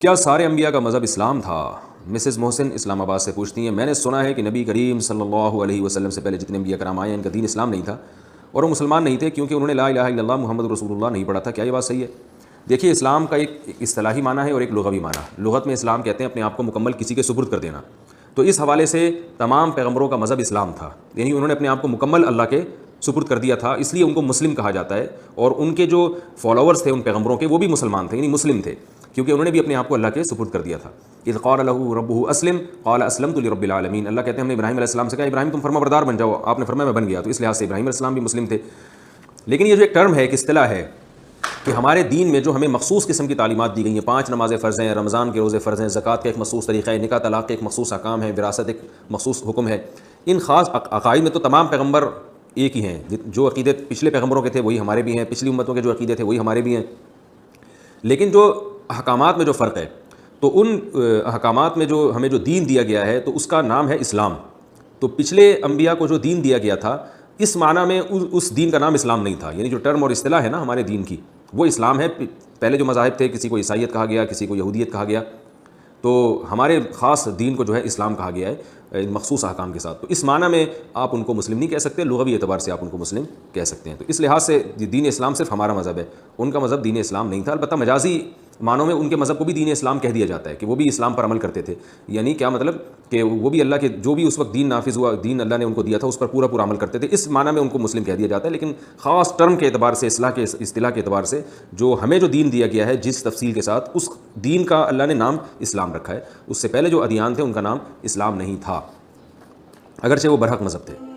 کیا سارے انبیاء کا مذہب اسلام تھا؟ مسز محسن اسلام آباد سے پوچھتی ہیں، میں نے سنا ہے کہ نبی کریم صلی اللہ علیہ وسلم سے پہلے جتنے انبیاء کرام آئے ہیں ان کا دین اسلام نہیں تھا اور وہ مسلمان نہیں تھے کیونکہ انہوں نے لا الہ الا اللہ محمد رسول اللہ نہیں پڑھا تھا۔ کیا یہ بات صحیح ہے؟ دیکھیے، اسلام کا ایک اصطلاحی معنی ہے اور ایک لغوی معنی۔ لغت میں اسلام کہتے ہیں اپنے آپ کو مکمل کسی کے سپرد کر دینا، تو اس حوالے سے تمام پیغمبروں کا مذہب اسلام تھا، یعنی انہوں نے اپنے آپ کو مکمل اللہ کے سپرد کر دیا تھا، اس لیے ان کو مسلم کہا جاتا ہے۔ اور ان کے جو فالوورز تھے ان پیغمبروں کے، وہ بھی مسلمان تھے، یعنی مسلم تھے، کیونکہ انہوں نے بھی اپنے آپ کو اللہ کے سپرد کر دیا تھا۔ اذ قال له ربه اسلم قال اسلمت لرب العالمین، اللہ کہتے ہیں ہم نے ابراہیم علیہ السلام سے کہا ابراہیم تم فرما بردار بن جاؤ، آپ نے فرمایا میں بن گیا، تو اس لحاظ سے ابراہیم علیہ السلام بھی مسلم تھے۔ لیکن یہ جو ایک ٹرم ہے، ایک اصطلاح ہے کہ ہمارے دین میں جو ہمیں مخصوص قسم کی تعلیمات دی گئی ہیں، 5 نمازیں فرض ہیں، رمضان کے روزے فرض ہیں، زکوٰۃ کا ایک مخصوص طریقہ ہے، نکاح طلاق کے ایک مخصوص احکام ہیں، وراثت ایک مخصوص حکم ہے، ان خاص عقائد میں تو تمام پیغمبر ایک ہی ہیں، جو عقیدے پچھلے پیغمبروں کے تھے وہی ہمارے بھی ہیں، پچھلی امتوں کے جو عقیدے تھے وہی ہمارے بھی ہیں۔ لیکن جو احکامات میں جو فرق ہے، تو ان احکامات میں جو ہمیں جو دین دیا گیا ہے تو اس کا نام ہے اسلام۔ تو پچھلے انبیاء کو جو دین دیا گیا تھا اس معنی میں اس دین کا نام اسلام نہیں تھا، یعنی جو ٹرم اور اصطلاح ہے نا ہمارے دین کی وہ اسلام ہے۔ پہلے جو مذاہب تھے، کسی کو عیسائیت کہا گیا، کسی کو یہودیت کہا گیا، تو ہمارے خاص دین کو جو ہے اسلام کہا گیا ہے مخصوص احکام کے ساتھ۔ تو اس معنی میں آپ ان کو مسلم نہیں کہہ سکتے، لغوی اعتبار سے آپ ان کو مسلم کہہ سکتے ہیں۔ تو اس لحاظ سے دین اسلام صرف ہمارا مذہب ہے، ان کا مذہب دین اسلام نہیں تھا۔ البتہ مجازی معنوں میں ان کے مذہب کو بھی دین اسلام کہہ دیا جاتا ہے کہ وہ بھی اسلام پر عمل کرتے تھے، یعنی کیا مطلب کہ وہ بھی اللہ کے جو بھی اس وقت دین نافذ ہوا، دین اللہ نے ان کو دیا تھا اس پر پورا پورا عمل کرتے تھے، اس معنی میں ان کو مسلم کہہ دیا جاتا ہے۔ لیکن خاص ٹرم کے اعتبار سے، اصطلاح کے اعتبار سے جو ہمیں جو دین دیا گیا ہے جس تفصیل کے ساتھ، اس دین کا اللہ نے نام اسلام رکھا ہے۔ اس سے پہلے جو ادیان تھے ان کا نام اسلام نہیں تھا، اگرچہ وہ برحق مذہب تھے۔